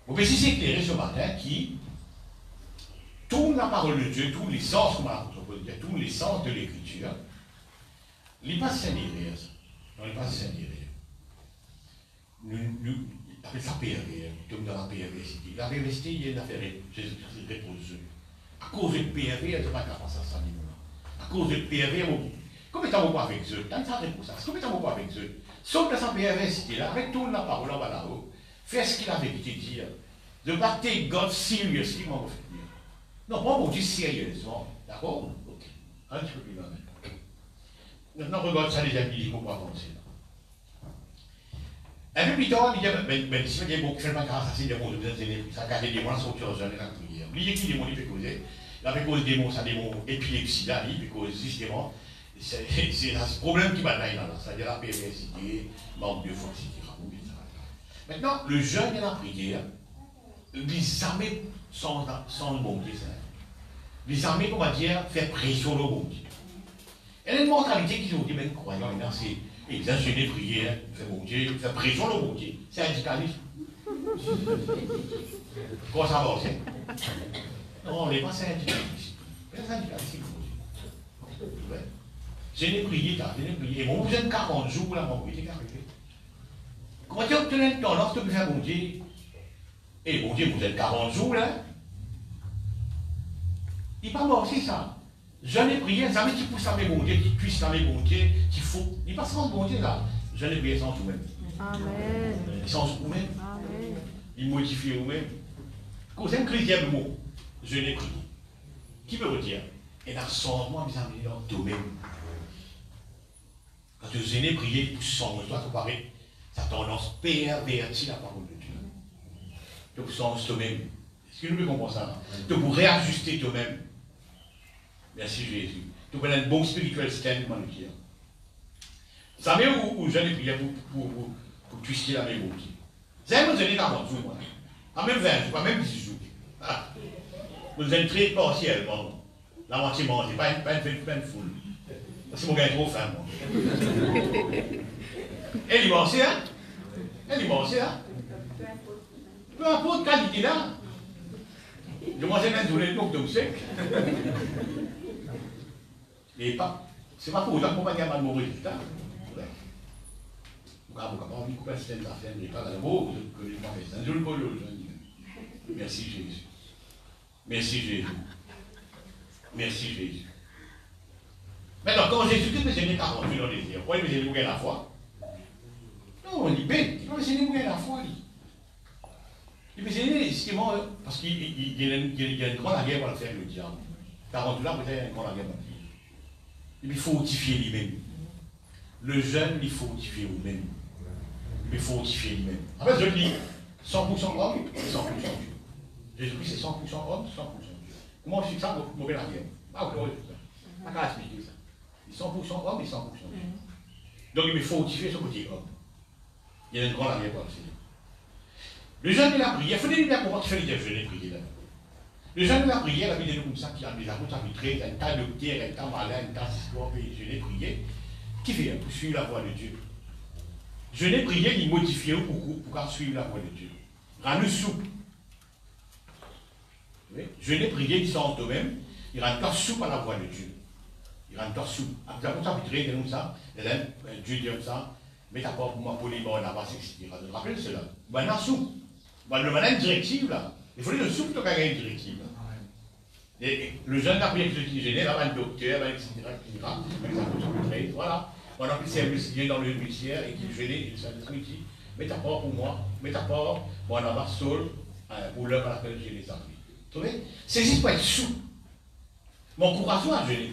Vous pouvez éclairer ce matin qui tourne la parole de Dieu, tous les sens comme à l'apôtre il y a tous les sens de l'écriture. Il pas Saint-Hilaire, non, il pas Saint-Hilaire. Nous appelons ça PRV, comme dans la PRV, la PRV, il y a une affaire, Jésus-Christ repose. À cause du PRV, elle ne pas capable de faire ça, à cause du PRV, comment est-ce pas avec eux? Tant ça pour ça, comment est-ce pas avec eux? Sauf que ça PRV, c'était là, avec toute la parole en bas là-haut, faire ce qu'il avait dit dire. De pas take God seriously, comment vous faites dire? Non, pas vous dire sérieusement, d'accord? Ok. Un petit peu plus loin. Maintenant, regarde ça, les amis, il faut pas avancer. Un peu plus tard, il y a des mots qui font pas grâce à ces démons, ça a des mots, ça autre chose, j'en ai la prière. Il y a qui des mots qui fait causer. Il a fait cause des mots, ça des mots épilepsie, là, il fait cause justement. C'est ce problème qui va là, c'est-à-dire la perversité, manque de force, etc. Maintenant, le jeûne et la prière, les armées sans le bon Dieu, les armées, on va dire, faire pression le bon Dieu. Et une mentalité qu'ils ont dit, même croyants, c'est exagérer, prier, faire bon Dieu, faire pression le bon Dieu. C'est syndicalisme. Comment ça va aussi? Non, on n'est pas syndicaliste. C'est syndicaliste. Je n'ai prié, je n'ai prié. Et mon besoin de 40 jours, là, mon prié, comment tu obtiens une tendance de faire bon Dieu? Et bon Dieu, vous êtes 40 jours, là. Il n'est pas mort, c'est ça. Je n'ai prié, ça veut dire qu'il pousse à mes bon Dieu, qu'il puisse dans mes bon Dieu, qu'il faut. Il passe sans bon Dieu, là. Je n'ai prié sans vous-même. Amen. Sans vous-même. Amen. Il modifie vous-même. Quand c'est un chrétien, le mot, je n'ai prié. Qui peut vous dire? Et dans son moi, mes amis, dans toi-même. Quand je n'ai prié, pour son toi, tu paraît, ça tendance pervertir la parole de Dieu. Tu peux sens toi-même. Est-ce que nous pouvons comprendre ça? Tu peux réajuster toi-même. Merci Jésus. Tu peux être un bon spirituel stand, moi, le dire. Vous savez où je n'ai prié pour twister la mémoire? Vous avez besoin de 40 jours, moi. En même 20 jours, pas même 10 jours. Ah. Vous êtes très partiel, pardon. La moitié mangée, pas une foule. C'est mon gars trop faim, moi. Elle y mange, hein? Elle y mange, hein? Peu importe qualité là. Je mangeais même tous les jours de sec. Et pas. C'est pas pour autant qu'on va gagner mon résultat. Vous n'avez pas envie de couper le système d'affaires, mais pas d'abord que les gens fassent ça. Je le connais. Merci Jésus. Merci Jésus. Merci Jésus. Maintenant, quand Jésus-Christ me dit 48 dans les yeux, pourquoi il me dit la foi? Non, on dit bête. Il me dit la foi. Il me dit justement, parce qu'il y a une grande guerre pour le faire, le diable. 48 là, peut-être il y a une grande guerre pour le dire. Il faut fortifier lui-même. Le jeune, il faut fortifier lui-même. Il faut fortifier lui-même. En fait, je dis 100% homme, 100% Dieu. Jésus-Christ, c'est 100% homme, 100% Dieu. Comment je suis ça, mauvais la guerre? Ah, oui, c'est ça. Je ne vais pas expliquer ça. Il est 100% homme et 100% Dieu. Donc, il faut fortifier ce côté homme. Il y a une grande guerre pour le Seigneur. Le jeûne et la prière, il faut dire bien comment tu fais les jeûnes et prier là. Le jeûne et la prière, la Bible est comme ça, qui a des apôtres arbitrés, il y a un tas de pierres, un tas malin, un tas d'histoire, puis jeûne et prier. Qui fait pour suivre la voie de Dieu? Jeûne et prier, il modifie pour suivre la voie de Dieu. Rends-nous souple. Jeûne et prier, il sort de même, il rend toi souple à la voie de Dieu. Il rend toi souple. Les apôtres arbitrés, comme ça, Dieu dit comme ça, mets ta porte pour moi pour les bords là-bas, etc. Je te rappelle cela. Maintenant, souple. Le maintenant une directive là. Il faut dire le souple de gagner une directive. Et le jeune n'a prière qui est gêné, là, un docteur, etc. Voilà. On a pris service dans le ministère et qui est gêné, il s'est dit, mets ta porte pour moi, mets ta porte, bon, on a sol pour l'heure à laquelle j'ai les armées. Vous trouvez? C'est juste pour être souple. Mon courage à gêner.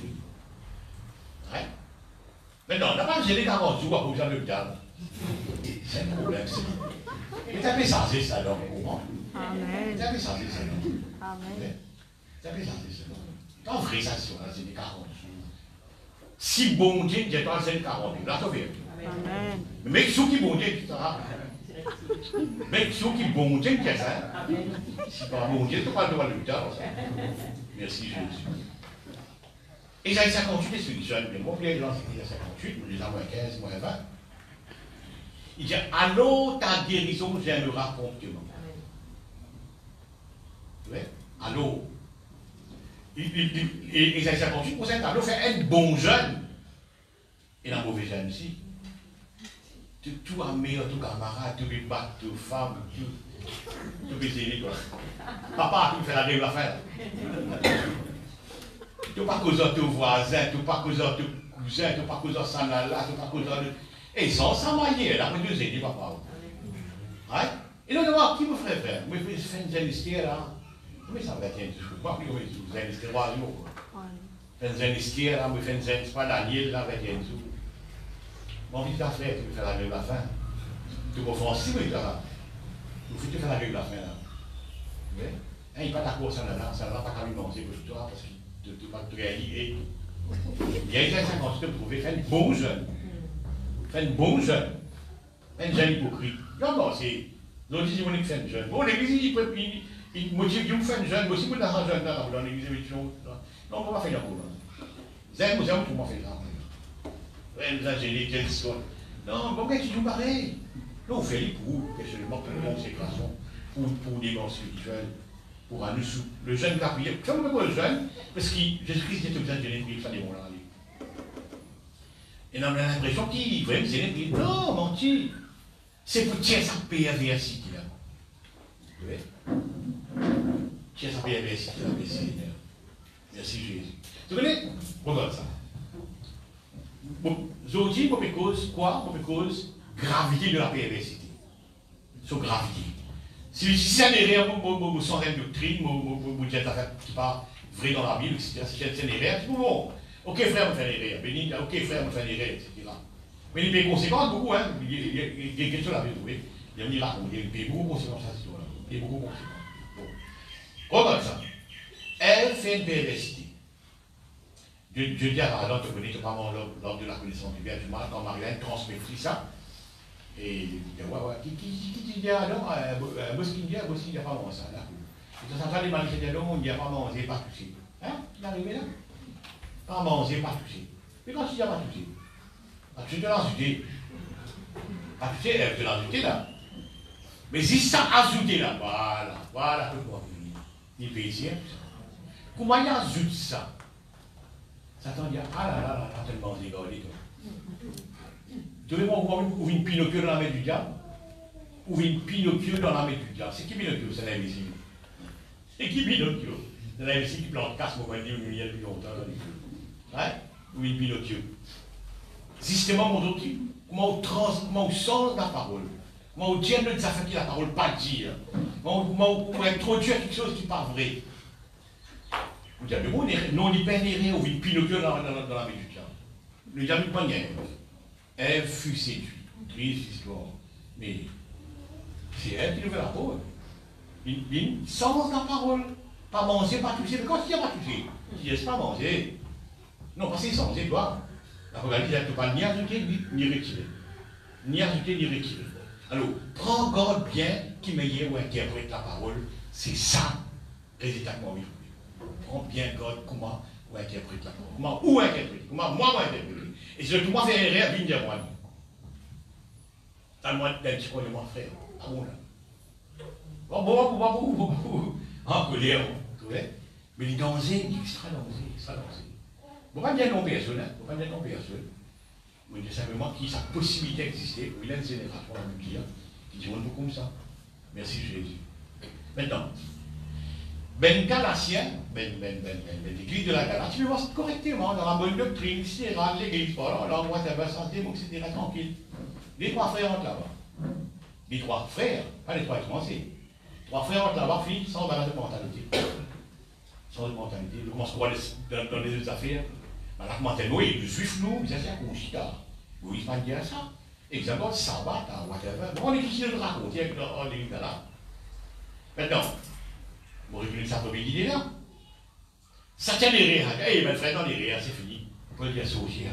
Ouais. Maintenant, on n'a pas gêné 40 jours pour faire le diable. C'est un problème, c'est. Mais t'as fait ça, c'est ça, donc, au moins. Amen. T'as fait ça, c'est ça. Amen. T'as fait ça, c'est ça. Quand vrai ça, c'est des 40 jours. Si bon Dieu, j'ai pas c'est 40 jours, là, ça fait. Amen. Mais ceux qui bon Dieu, ça. Mais ceux qui bon Dieu, c'est ça. Si pas bon Dieu, tu parles de le temps. Merci Jésus. Isaïe 58 est sur le jeune, mais moi, je vais lancer Isaïe 58, les ans moins 15, moins 20. Il dit, allô, ta guérison viendra promptement. Oui? Allô. Et ça circoncis pour un tableau, fait un bon jeune et un mauvais jeune aussi. Tout ami, tout camarade, tout bat, tout femme, tout baiser, quoi. Papa, tu fais la règle à faire. Tu pas causer ton voisin, tu pas causer ton cousin, tu pas causer Sanala, tu pas causer. Et ils sont sans moyen, là, pour 2 années, papa. Right? Et là, qui me ferait faire? Moi, je fais une zénistique, là. Comment ça va être? Je ne sais pas, comment une zénistique, 3 jours. Je fais une zénistique, là, je fais une zénistique, pas d'Aniel, là, avec un sou. Mon fils d'affaires, tu veux faire la règle à la fin. Tu comprends si, oui, là. Tu veux faire la règle à la fin, là. Oui? Il n'y a pas d'accord, ça, là, ça n'a pas qu'à lui manger pour toi, parce que tu ne pas te réaliser. Il y a des 50 pour trouver, faire un bon jeune. Faire un bon jeune. Un jeune hypocrite. Non, non, c'est. L'autre dit, on est fait un jeune. Bon, l'église, il motive, il me fait un jeune, mais aussi, il me un jeune dans l'église, non, on va faire un coup. Zèle, tout le monde fait ça. Vous angéliques, quelle soit. Non, pourquoi tu joues pareil? Non, on fait les coups, seulement pour une consécration, pour des bons spirituels, pour un sous. Le jeune caprier, ça me pas le jeune, parce que Jésus-Christ était tout le temps génétique, ça démon là. Et on a l'impression qu'il veut me génétique. Non, menti. C'est pour tirer sa perversité là. Vous voyez? Tirer sa perversité là, merci. Merci Jésus. Vous connaissez? Regarde ça. Aujourd'hui, pour mes causes, quoi? Pour mes causes, gravité de la perversité. Sur gravité. Si ça n'est rien, vous sans une doctrine, vous dites qui pas vrai dans la Bible, etc. Si c'est une erreur, c'est bon. Ok frère, on fait une erreur. Béni, ok frère, on fait une erreur, etc. Mais il y a des conséquences, beaucoup, hein. Il y a des questions à trouver. Il y a des miracles, il y a beaucoup de conséquences à cette histoire-là. Il y a beaucoup de conséquences. Bon. Regarde ça. Elle fait une perversité. Dieu dit à Adam, tu connais pas lors de la connaissance du bien du mal, quand Marie-Hélène transmet ça. Et il dit, ouais, qui dit à Adam, Bosquin dit pas bon ça, là. Et ça s'entend les malicieux d'Adam, on dit pas manger, pas toucher. Hein? Il est arrivé là? Pas manger, pas toucher. Mais quand tu dis pas toucher, tu te l'ajouter. Pas toucher, elle te l'ajouter là. Mais si ça ajouté là, voilà, pourquoi il fait ici, comment il ajoute ça? Satan dit, ah là, t'as tellement dégagé, toi. Tu veux voir ouvrir une Pinocchio dans la main du diable? Ouvrir une Pinocchio dans la main du diable. C'est qui Pinocchio? C'est l'invisible. C'est qui Pinocchio? C'est l'invisible qui plante casse, on va dire, il y a depuis longtemps. Hein? Ouvrir une Pinocchio. Systémement, mon doctrine. Comment on sent la parole? Comment on dit à notre affaire qui la parole pas dire? Comment on introduire quelque chose qui n'est pas vrai? Vous dites, mais bon, non, on n'y peine rien, on vit Pinocchio dans la main du diable. Le diable n'est pas rien. Elle fut séduite. Triste histoire. Mais c'est elle qui nous fait la parole. Une sans la parole. Pas manger, pas toucher. Mais quand il n'y a pas touché, il ne laisse pas manger. Non, parce qu'il est censé, toi. La parole dit, tu ne pas ni ajouter, ni retirer. Ni ajouter, ni retirer. Alors, prends garde bien qui meilleur ou interprète la parole. C'est ça, résultatement, oui. Prends bien garde comment ou interprète la parole. Comment ou interprète. Comment moi interpréter. Et si tout moi fait erreur, viens dire moi. T'as le moins d'être sur moi frère. Ah bon là. Bon, en colère, tu vois. Mais les dangers, extra danger. Bon, pas bien non personne, hein. Pas bien non personne. Mais simplement qu'il y a sa possibilité d'exister. Il y a une génération à me dire qui dit beaucoup comme ça. Merci Jésus. Maintenant, Ben Galatien, l'église de la Galatie, tu peux voir correctement dans la bonne doctrine, c'est l'église, voilà, là, moi, ça va santé, etc. Tranquille. Les 3 frères entrent là-bas. Les 3 frères, pas les 3 étrangers. 3 frères entrent là-bas, filles, sans balade de mentalité. Sans de mentalité. Ils commencent à voir dans les autres affaires. La mentalité, oui, le juif, nous, ils ont un conchita. Oui, ils ne dire ça. Exemple, sabbat, whatever. Bon, on est ici de raconter avec l'église là. Maintenant, vous récupérez ça pour l'idée là. Ça tient les rires. Eh, ben frère, dans les rires, c'est fini. On peut le dire ça aussi.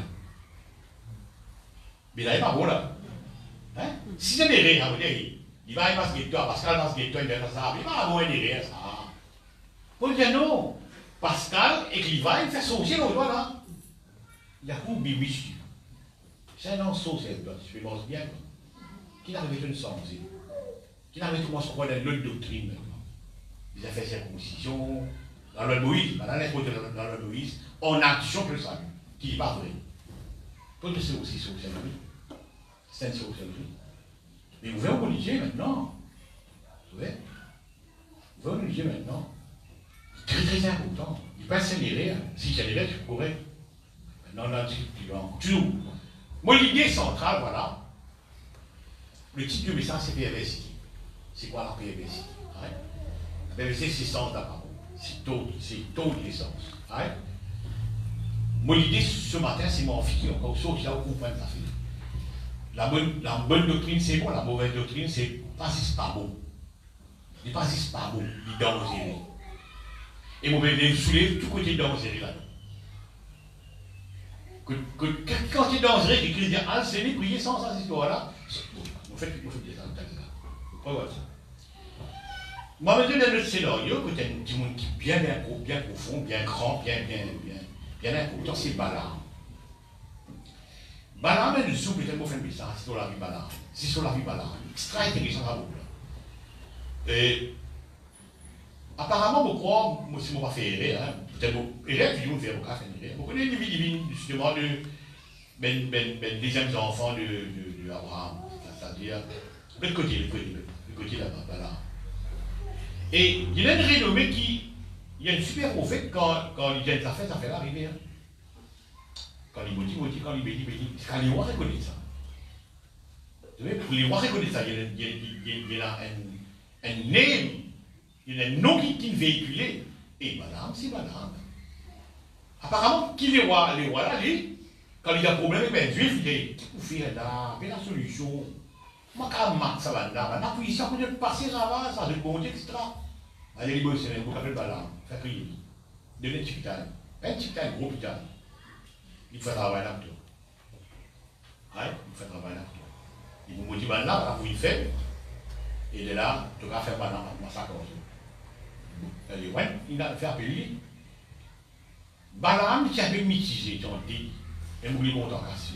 Mais là, il n'est pas bon là. Hein? Si c'est des rires, vous dire, il va y avoir ce guetto, Pascal dans ce guetto, il va faire ça. Il va avoir des rires, ça. Pour dire non. Pascal et Cliva, il fait saucer l'autre là. Il y a un bibichu. C'est un sauce, je pense bien. Qui n'arrive pas de sensé. Qui n'arrive pas de croire dans l'autre doctrine maintenant. Il a fait circoncision, la loi de Moïse, dans la loi de Moïse, en action que le salut, qui n'est pas vrai. Parce que c'est aussi sorcellerie. C'est une sorcellerie. Mais vous voyez religieux maintenant. Vous voyez? Vous voyez religieux maintenant. Très très important. Il ne peut pas s'énérer. Si s'énérer, tu pourrais. Maintenant, là, tu vas toujours. Moi, l'idée centrale, voilà. Le titre du message, c'est PFSI. C'est quoi la PFSI? La PFSI, c'est sens d'apparence. C'est taux d'essence. Moi, l'idée ce matin, c'est mon fille qui encore sorti là où comprendre ça fait. La bonne doctrine, c'est bon. La mauvaise doctrine, c'est pas si c'est pas bon. Il pas si c'est pas bon. Il est dangereux. Et moi, je soulève tout côté dangereux là. Quand il est dangereux, il écrit dire enseigner, prier sans cette histoire-là. Vous faites des ça. Pourquoi ça? Moi, je me donne notre scénario, que tu as un petit monde qui est bien profond, bien grand, bien important, c'est Balaam. Balaam est le souple, peut-être qu'on fait un message, c'est sur la vie Balaam. C'est sur la vie Balaam. Extra intéressant à vous. Et apparemment, je crois, moi, si je ne pas fait errer, peut-être que errer, puis on fait aucun faire errer. Vous connaissez les vies justement, des deuxièmes enfants d'Abraham, c'est-à-dire, le côté là-bas, Balaam. Et il y a une renommée qui. Il y a une super prophète quand il vient de la fête, ça fait l'arrivée. Quand il maudit, quand il bénit. Quand les rois reconnaissent ça. Vous savez, pour les rois reconnaissent ça, il y a un name, il y a un nom qui est véhiculé. Et madame, c'est madame. Apparemment, qui les rois là, lui, quand il y a un problème avec les juifs, il dit qu'est-ce que vous faites là? Quelle est la solution? Moi, quand je ça va là, la puissance peut passer là-bas, ça de bon Dieu, etc. Allez, les boss, c'est un peu Balaam, faire prier. Donnez un petit hôpital. Un petit hôpital, un gros hôpital. Il faut travailler là pour toi. Il faut travailler là pour toi. Il vous motive là, vous le faites. Et de là, tu vas faire Balaam à massacre. Il a fait appeler. Balaam, qui avait mitigé, tu as dit, et vous voulez monter en casse.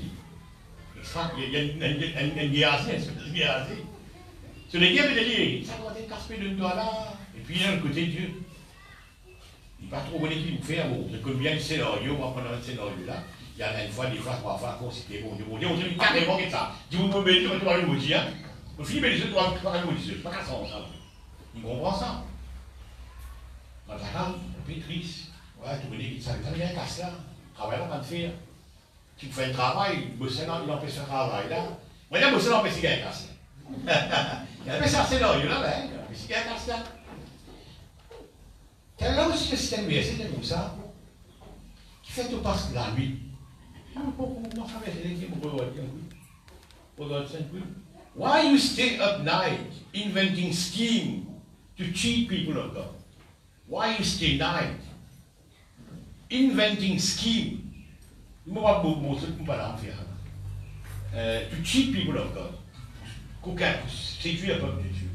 Il y a une guérasée, une espèce de guérasée. Sur les guerres, il dit, ça doit être casse de toi là. Et puis, il y a le côté de Dieu. Il n'est pas trop bon qu'il vous fait. Bon, je connais bien le scénario, on va prendre un scénario là. Il y a une fois, des fois, trois fois, qu'on c'était bon Dieu, on dit carrément que ça. Si vous me mettez, tu vas le maudire. Au final, les autres, tu vas le maudire. C'est pas qu'à ça. Il comprend ça. Quand tu regardes, un peu triste. Ouais, tu me dis que ça ne rien casse là. Travail là, pas de faire. Tu fais un travail, bosser là, il empêche un travail là. Moi, il y a bosser là, on peut s'y gagner casse là. Il y a un scénario là, il y a un s'y gagner casse là. Là aussi, le système BSC, c'est comme ça, qui fait que tu passes la nuit. Why you stay up night inventing scheme to cheat people of God? Why you stay night inventing scheme? Je ne vais pas vous montrer comment pas faire. To cheat people of God. Qu'aucun séduire le peuple de Dieu.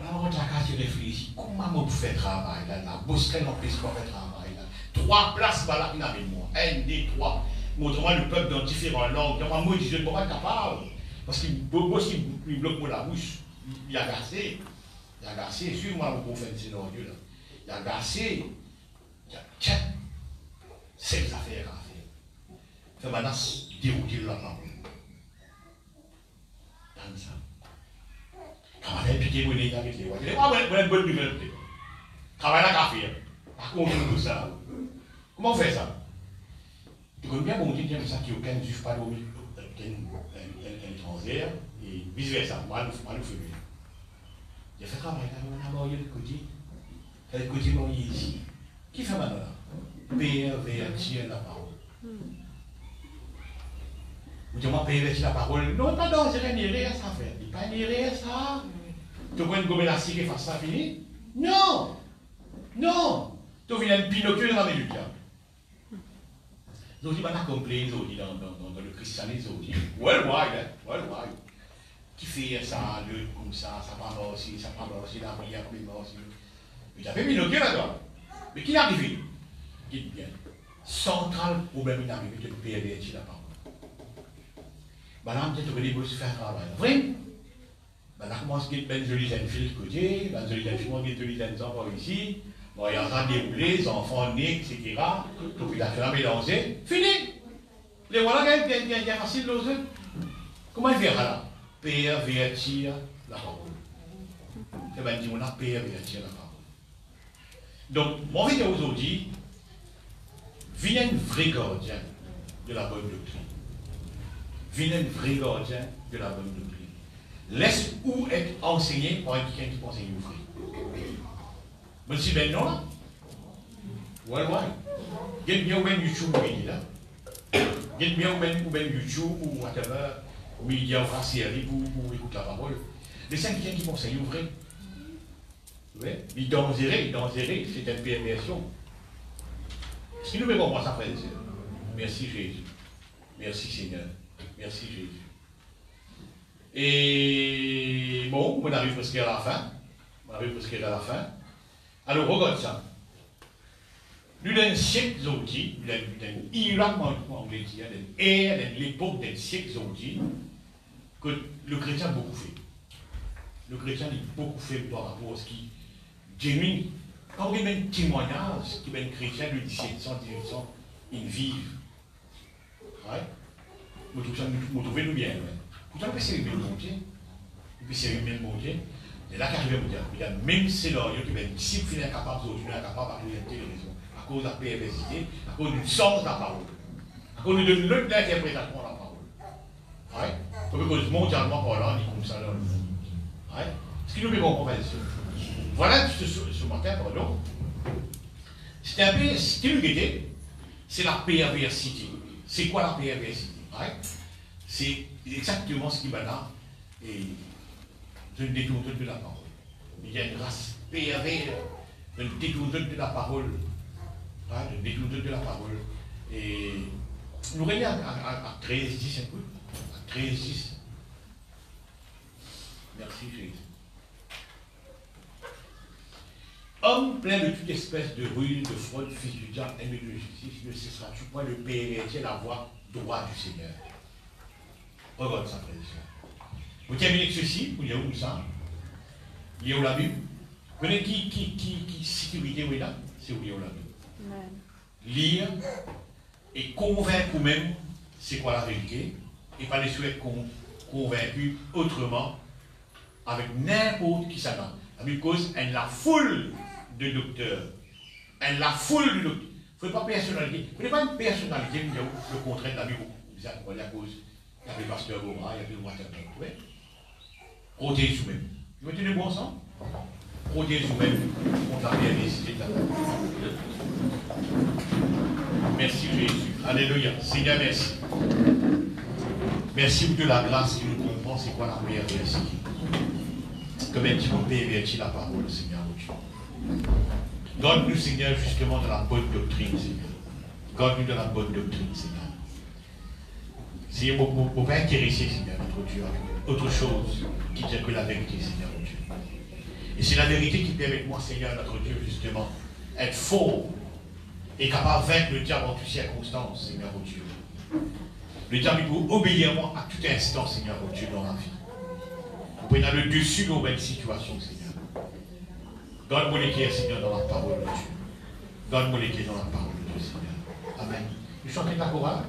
Alors, on a qu'à se réfléchir. Comment on fait travail là? La bosserie n'en peut pas faire travail là. 3 places, voilà, il y avait moi. 1, 2, 3. Montre-moi le peuple dans différentes langues. Moi, je ne peux pas être capable. Parce qu'il bloque la bouche. Il a agacé. Il a agacé. Suis-moi, vous faites ce nom Dieu là. Il a agacé. Tiens, c'est les affaires à faire. Fait maintenant dérouler la parole. Dans ça. Travailler puis témoigner avec les rois. Les rois, vous avez une bonne nouvelle. Travailler la café. Par contre, tout ça. Comment on fait ça? Tu connais bien, bon Dieu, comme ça, qu'il n'y a aucun juif pas d'homme, un étranger, et vice-versa. Moi, nous faisons. Il a fait travail là, on a marié le côté. Le côté marié ici. Qui fait maintenant là? Pervertir la parole. Vous dites, moi, pervertir la parole. Non, pas dangereux, ni rien, ça fait. Il n'y a pas ni rien, ça. Tu vois une gobelassie qui fasse ça fini? Non! Non! Tu viens un Pinocchio dans la du diable. Ils ont dit, on a compris, ils ont dit dans le christianisme, ils ont dit, worldwide, qui fait ça, comme ça prend aussi, la prière, aussi. Mais tu as fait Pinocchio là-dedans. Mais qui arrive? Qui bien. Central problème qui arrive, tu peux pervertir la parole. Maintenant, peut-être que les bosses faire un travail. Vrai? Maintenant, comment est-ce qu'il y a une jolie jeune fille de côté, une jolie jeune fille, une jolie jeune enfant ici, Bon, il y a ça déroulé, les enfants nés, etc. Population a mélangé. Fini. Les voilà qui est facile d'oser. Comment il verra là? Pervertir la parole. C'est bien dit, on a pervertir la parole. Donc, mon vidéo aujourd'hui, vient un vrai gardien de la bonne doctrine. Vient un vrai gardien de la bonne doctrine. Laisse où être enseigné par quelqu'un qui pense enseigner vrai. Mais si ben non là, ouais, il y a bien YouTube, là. Il y a bien YouTube ou whatever, média ou série pour écouter la parole. Mais c'est quelqu'un qui pense enseigner vrai. Ouais. Il est dangereux, c'est une perversion. Si nous ne pouvons pas ça, frère, merci Jésus. Merci Seigneur. Merci Jésus. Et bon, on arrive presque à la fin. Alors, regarde ça. Nous, dans un siècle aujourd'hui, dans l'Irak, on dit, dans l'époque d'un siècle aujourd'hui, que le chrétien a beaucoup fait. Le chrétien a beaucoup fait par rapport à ce qui génuine. Quand il y a un témoignage qui est un chrétien de 1700, 1800, ils vivent. Ouais. Vous trouvez-nous bien. Pourtant, on peut servir le bon Dieu. On peut servir le bon Dieu. Et là, qu'arrive à dire, il y a même scénario qui est un disciple qui est incapable d'orienter les raisons. À cause de la perversité, à cause du sens de la parole. À cause de notre interprétation de la parole. Ouais. Parce que mondialement parlant, on dit comme ça dans le monde. Ouais. Ce qui nous fait comprendre, voilà ce matin, pardon. C'est un peu ce qui nous guettait, c'est la perversité. C'est quoi la perversité? Ouais. C'est exactement ce qui va là. Et je ne détourne de la parole. Il y a une grâce perverse, je ne détourne de la parole. Ouais, je ne détourne de la parole. Et nous regardons à 13-10 un peu. À 13-10. Merci Jésus. Homme plein de toute espèce de ruse, de fraude, fils du diable, ennemi de justice, ne cessera-tu point de pervertir la voie droite du Seigneur? Regarde ça, frère et soeur. Vous terminez avec ceci, vous lirez où ça? Lire la Bible. Vous connaissez qui sécurité où est là? C'est où lire la Bible. Amen. Lire et convaincre vous-même c'est quoi la vérité, et pas les souhaiter convaincus autrement avec n'importe qui ça va. La Bible cause, elle la foule de docteurs. Elle la foule de docteurs. Il ne faut pas personnalité. Vous n'avez pas une personnalité, vous avez le contraire de la Bible. Vous avez quoi la cause? Il y a le pasteur Goma, il y a le Waterman. Protégez vous-même. Vous mettez le bon sens? Protégez vous-même contre la perversité de la terre. Merci Jésus. Alléluia. Seigneur, merci. Merci pour la grâce qui nous comprend c'est quoi la perversité. Comme un petit peu pervertir la parole, Seigneur, au Dieu. Garde-nous, Seigneur, justement dans la bonne doctrine, Seigneur. Garde-nous dans la bonne doctrine, Seigneur. Seigneur, pour ne pas intéresser, Seigneur, notre Dieu, avec autre chose qui tient que la vérité, Seigneur, au Dieu. Et c'est la vérité qui permet moi, Seigneur, notre Dieu, justement, être fort et capable de vaincre le diable en toutes circonstances, Seigneur, au Dieu. Le diable, il peut obéir à moi à tout instant, Seigneur, au Dieu, dans la vie. Vous pouvez aller le-dessus de nouvelles situations, Seigneur. Donne-moi les clés, Seigneur, dans la parole de Dieu. Donne-moi les clés dans la parole de Dieu, Seigneur. Amen. Nous chantons la chorale.